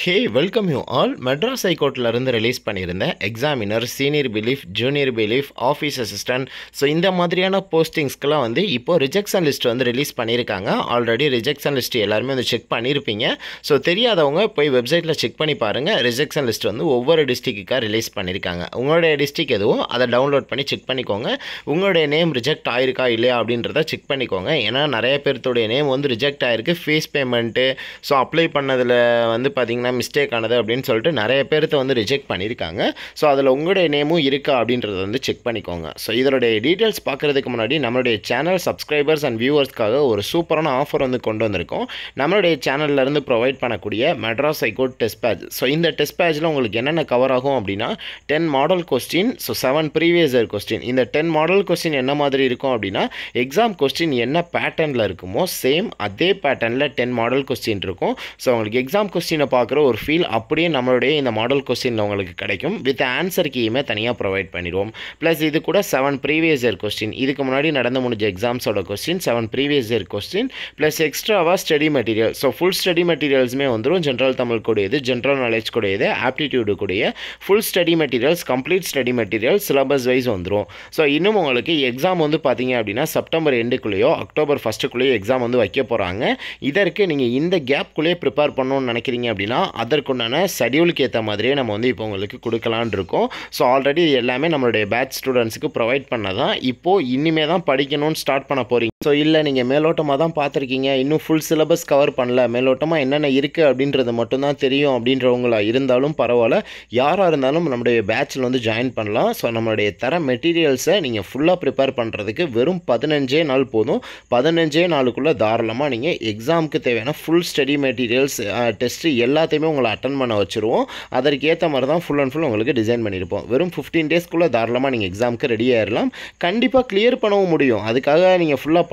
Hey welcome you all. Madras ஹைகோர்ட்லேருந்து release பண்ணியிருந்த examiner, senior bailiff, junior bailiff, office assistant, so இந்த மாதிரியான போஸ்டிங்ஸ்க்கெலாம் வந்து இப்போது ரிஜெக்ஷன் லிஸ்ட் வந்து ரிலீஸ் பண்ணியிருக்காங்க. ஆல்ரெடி ரிஜெக்ஷன் லிஸ்ட் எல்லாருமே வந்து செக் பண்ணியிருப்பீங்க. ஸோ தெரியாதவங்க போய் வெப்சைட்டில் செக் பண்ணி பாருங்கள். ரிஜெக்ஷன் லிஸ்ட் வந்து ஒவ்வொரு டிஸ்ட்ரிக்ட்டுக்காக ரிலீஸ் பண்ணியிருக்காங்க. உங்களுடைய டிஸ்ட்ரிக் எதுவும் அதை டவுன்லோட் பண்ணி செக் பண்ணிக்கோங்க. உங்களுடைய நேம் ரிஜெக்ட் ஆயிருக்கா இல்லையா அப்படின்றத செக் பண்ணிக்கோங்க. ஏன்னா நிறைய பேர்த்துடைய நேம் வந்து ரிஜெக்ட் ஆகிருக்கு. ஃபீஸ் பேமெண்ட்டு, ஸோ அப்ளை பண்ணதில் வந்து பார்த்திங்கன்னா மிஸ்டேக் ஆனது அப்படின்னு சொல்லிட்டு நிறைய பேர்த்த வந்து ரிஜெக்ட் பண்ணியிருக்காங்க. ஸோ அதில் உங்களுடைய நேமும் இருக்கா அப்படின்றத வந்து செக் பண்ணிக்கோங்க. ஸோ இதனுடைய டீட்டெயில்ஸ் பார்க்குறதுக்கு முன்னாடி நம்மளுடைய சேனல் சப்ஸ்கிரைபர்ஸ் அண்ட் வியூவர்ஸ்க்காக ஒரு சூப்பரான ஆஃபர் வந்து கொண்டு வந்திருக்கோம். நம்மளுடைய சேனல்லேருந்து ப்ரொவைட் பண்ணக்கூடிய Madras high court test batch. So இந்த டெஸ்ட் பேட்சில் உங்களுக்கு என்னென்ன கவர் ஆகும் அப்படின்னா 10 model question, so 7 previous year question. இந்த 10 மாடல் கொஸ்டின் என்ன மாதிரி இருக்கும் அப்படின்னா எக்ஸாம் கொஸ்டின் என்ன பேட்டர்னில் இருக்குமோ சேம் அதே பேட்டர்னில் 10 மாடல் கொஸ்டின் இருக்கும். ஸோ உங்களுக்கு எக்ஸாம் கொஸ்டினை பார்க்குற ஒரு ஃபீல் அப்படியே நம்மளுடைய இந்த மாடல் கொஸ்டினில் உங்களுக்கு கிடைக்கும். வித் ஆன்சர் கீயுமே தனியாக ப்ரொவைட் பண்ணிடுவோம். ப்ளஸ் இது கூட 7 ப்ரீவியஸ் இயர் கொஸ்டின், இதுக்கு முன்னாடி நடந்து முடிஞ்ச எக்ஸாம்ஸோட question, 7 previous year question, plus எக்ஸ்ட்ராவாக study material. So full study மெட்டீரியல்ஸுமே வந்துடும். ஜென்ரல் தமிழ் கூடியது, ஜென்ரல் நாலேஜ் கூடியது, ஆப்டிடியூடு கூடிய full study materials, complete study material syllabus wise வந்துடும். ஸோ இன்னும் உங்களுக்கு எக்ஸாம் வந்து பார்த்தீங்க அப்படின்னா செப்டம்பர் எண்டுக்குள்ளேயோ அக்டோபர் ஃபஸ்ட்டுக்குள்ளேயோ எக்ஸாம் வந்து வைக்க போகிறாங்க. இதற்கு நீங்கள் இந்த கேப்குள்ளேயே ப்ரிப்பேர் பண்ணணும்னு நினைக்கிறீங்க அப்படின்னா அதற்குண்டான ஷெடியூலுக்கு ஏற்ற மாதிரியே நம்ம வந்து இப்போ உங்களுக்கு கொடுக்கலான் இருக்கோம். ஸோ ஆல்ரெடி எல்லாமே நம்மளுடைய பேட்ச் ஸ்டூடெண்ட்ஸுக்கு ப்ரொவைட் பண்ணதான். இப்போது இனிமே தான் படிக்கணும்னு ஸ்டார்ட் பண்ண போகிறீங்க. ஸோ இல்லை நீங்கள் மேலோட்டமாக தான் பார்த்துருக்கீங்க, இன்னும் ஃபுல் சிலபஸ் கவர் பண்ணல, மேலோட்டமாக என்னென்ன இருக்குது அப்படின்றது மட்டும்தான் தெரியும் அப்படின்றவங்களா இருந்தாலும் பரவாயில்ல, யாராக இருந்தாலும் நம்மளுடைய பேட்சில் வந்து ஜாயின் பண்ணலாம். ஸோ நம்மளுடைய தர மெட்டீரியல்ஸை நீங்கள் ஃபுல்லாக ப்ரிப்பேர் பண்ணுறதுக்கு வெறும் 15 நாள் போதும். 15 நாளுக்குள்ளே தாராளமாக நீங்கள் எக்ஸாமுக்கு தேவையான ஃபுல் ஸ்டடி மெட்டீரியல்ஸ், டெஸ்ட்டு எல்லாத்தையுமே உங்களை அட்டன் பண்ண வச்சுருவோம். அதற்கு ஏற்ற மாதிரி தான் ஃபுல் அண்ட் ஃபுல் உங்களுக்கு டிசைன் பண்ணியிருப்போம். வெறும் 15 டேஸ்க்குள்ளே தாராளமாக நீங்கள் எக்ஸாமுக்கு ரெடி ஆகிடலாம். கண்டிப்பாக கிளியர் பண்ணவும் முடியும். அதுக்காக நீங்கள் ஃபுல்லாக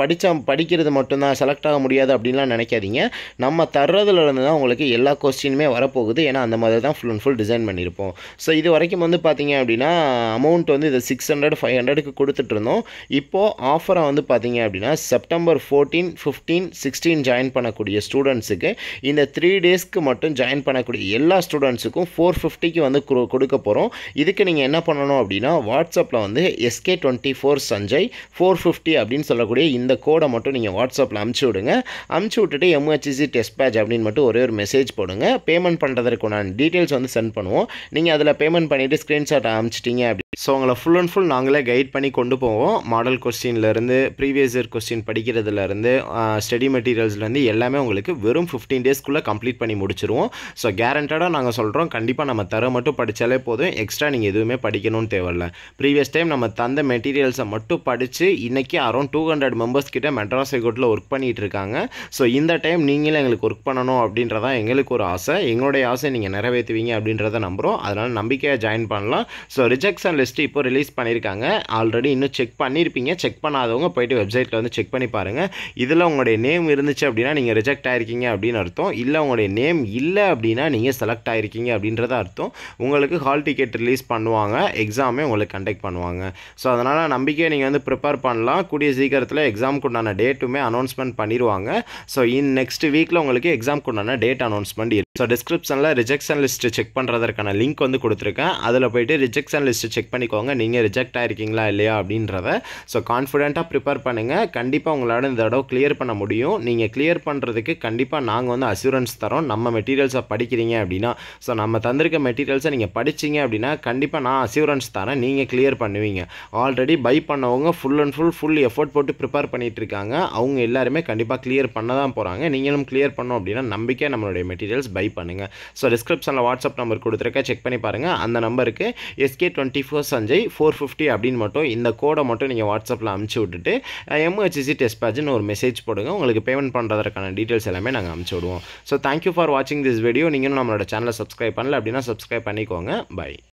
படிக்கிறது மட்டும்தான் செலக்ட் ஆக முடியாது அப்படின்லாம் நினைக்காதீங்க. நம்ம தர்றதுலேருந்து தான் உங்களுக்கு எல்லா கொஸ்டினுமே வரப்போகுது. ஏன்னா அந்த மாதிரி தான் ஃபுல் அண்ட் ஃபுல் டிசைன் பண்ணியிருப்போம். ஸோ இது வரைக்கும் வந்து பார்த்தீங்க அப்படின்னா அமௌண்ட் வந்து இது 600, 500க்கு கொடுத்துட்டு இருந்தோம். இப்போது ஆஃபராக வந்து பார்த்தீங்க அப்படின்னா செப்டம்பர் 14, 15, 16 ஜாயின் பண்ணக்கூடிய ஸ்டூடெண்ட்ஸுக்கு இந்த 3 டேஸ்க்கு மட்டும் ஜாயின் பண்ணக்கூடிய எல்லா ஸ்டூடெண்ட்ஸுக்கும் 450க்கு வந்து கொடுக்க போகிறோம். இதுக்கு நீங்கள் என்ன பண்ணணும் அப்படின்னா வாட்ஸ்அப்பில் வந்து SK24 சஞ்சய் 450 அப்படின்னு சொல்லக்கூடிய இந்த கோடை மட்டும் நீங்கள் வாட்ஸ்அப்பில் அமுச்சு விடுங்க. அமுச்சு விட்டுட்டு MHC டெஸ்ட் பேட்ச் அப்படின்னு மட்டும் ஒரே ஒரு மெசேஜ் போடுங்க. பேமெண்ட் பண்ணுறதுக்கு நான் டீட்டெயில்ஸ் வந்து சென்ட் பண்ணுவோம். நீங்கள் அதில் பேமெண்ட் பண்ணிவிட்டு ஸ்க்ரீன்ஷாட் அமுச்சிட்டிங்க அப்படி ஸோ உங்களை ஃபுல் அண்ட் ஃபுல் நாங்களே கைட் பண்ணி கொண்டு போவோம். மாடல் கொஸ்டின்லேருந்து, ப்ரீவியஸ் இயர் கொஸ்டின் படிக்கிறதுலேருந்து, ஸ்டடி மெட்டீரியல்ஸ்லேருந்து எல்லாமே உங்களுக்கு வெறும் 15 டேஸ்க்குள்ளே கம்ப்ளீட் பண்ணி முடிச்சிருவோம். ஸோ கேரண்டடாக நாங்கள் சொல்கிறோம், கண்டிப்பாக நம்ம தர மட்டும் படித்தாலே போதும். எக்ஸ்ட்ரா நீங்கள் எதுவுமே படிக்கணும்னு தேவையில்ல. ப்ரீவியஸ் டைம் நம்ம தந்த மெட்டீரியல்ஸை மட்டும் படித்து இன்றைக்கி அரௌண்ட் 200 மெம்பர்ஸ் கிட்ட மெட்ராஸ் ஹைகோர்ட்டில் ஒர்க் பண்ணிகிட்டு இருக்காங்க. ஸோ இந்த டைம் நீங்களே எங்களுக்கு ஒர்க் பண்ணணும் அப்படின்றதான் எங்களுக்கு ஒரு ஆசை. எங்களுடைய ஆசை நீங்கள் நிறைவேற்றுவீங்க அப்படின்றத நம்புகிறோம். அதனால் நம்பிக்கையாக ஜாயின் பண்ணலாம். ஸோ ரிஜெக்ஷன் லிஸ்ட்டு இப்போ ரிலீஸ் பண்ணியிருக்காங்க. ஆல்ரெடி இன்னும் செக் பண்ணியிருப்பீங்க. செக் பண்ணாதவங்க போய்ட்டு வெப்சைட்டில் வந்து செக் பண்ணி பாருங்கள். இதில் உங்களுடைய நேம் இருந்துச்சு அப்படின்னா நீங்கள் ரிஜெக்ட் ஆகிருக்கீங்க அப்படின்னு அர்த்தம். இல்லை உங்களுடைய நேம் இல்லை அப்படின்னா நீங்கள் செலக்ட் ஆகிருக்கீங்க அப்படின்றத அர்த்தம். உங்களுக்கு ஹால் டிக்கெட் ரிலீஸ் பண்ணுவாங்க, எக்ஸாமே உங்களுக்கு கண்டக்ட் பண்ணுவாங்க. ஸோ அதனால் நம்பிக்கையை நீங்கள் வந்து ப்ரிப்பேர் பண்ணலாம். கூடிய சீக்கிரத்தில் எக்ஸாமுக்கு உண்டான டேட்டுமே அனௌன்ஸ்மெண்ட் பண்ணிடுவாங்க. ஸோ நெக்ஸ்ட் வீக்கில் உங்களுக்கு எக்ஸாமுக்கு உண்டான டேட் அனௌன்ஸ்மெண்ட் இருக்குது. ஸோ டிஸ்கிரிப்ஷனில் ரிஜெக்ஷன் லிஸ்ட்டு செக் பண்ணுறதுக்கான லிங்க் வந்து கொடுத்துருக்கேன். அதில் போய்ட்டு ரிஜெக்ஷன் லிஸ்ட்டு செக் பண்ணிக்கோங்க, நீங்கள் ரிஜெக்ட் ஆகிருக்கீங்களா இல்லையா அப்படின்றத. ஸோ கான்ஃபிடென்ட்டாக ப்ரிப்பேர் பண்ணுங்கள். கண்டிப்பாக உங்களால் இந்த தடவை கிளியர் பண்ண முடியும். நீங்கள் கிளியர் பண்ணுறதுக்கு கண்டிப்பாக நாங்கள் வந்து அஷூரன்ஸ் தரோம். நம்ம மெட்டீரியல்ஸை படிக்கிறீங்க அப்படின்னா, ஸோ நம்ம தந்திருக்க மெட்டீரியல்ஸை நீங்கள் படிச்சிங்க அப்படின்னா கண்டிப்பாக நான் அஷூரன்ஸ் தரேன், நீங்கள் கிளியர் பண்ணுவீங்க. ஆல்ரெடி பை பண்ணவங்க ஃபுல் அண்ட் ஃபுல் எஃபோர்ட் போட்டு ப்ரிப்பேர் பண்ணிகிட்டு இருக்காங்க. அவங்க எல்லாருமே கண்டிப்பாக கிளியர் பண்ண தான் போகிறாங்க. நீங்களும் கிளியர் பண்ணோம் அப்படின்னா நம்பிக்கை நம்மளுடைய மெட்டீரியல்ஸ் பை பண்ணுங்கள். ஸோ டிஸ்கிரிப்ஷனில் வாட்ஸ்அப் நம்பர் கொடுத்துருக்கேன், செக் பண்ணி பாருங்கள். அந்த நம்பருக்கு SK24 சஞ்சய் 450 அப்படின்னு மட்டும் இந்த கோடை மட்டும் நீங்கள் வாட்ஸ்அப்பில் அமுச்சு விட்டுட்டு MHC டெஸ்ட் பேட்ச்னு ஒரு மெசேஜ் போடுங்க. உங்களுக்கு பேமெண்ட் பண்ணுறதுக்கான டீட்டெயில்ஸ் எல்லாமே நாங்கள் அமுச்சு விடுவோம். ஸோ தேங்க்யூ ஃபார் வாட்சிங் திஸ் வீடியோ. நீங்களும் நம்மளோட சேனலை சப்ஸ்கிரைப் பண்ணல அப்படின்னா சப்ஸ்கிரைப் பண்ணிக்கோங்க. பை.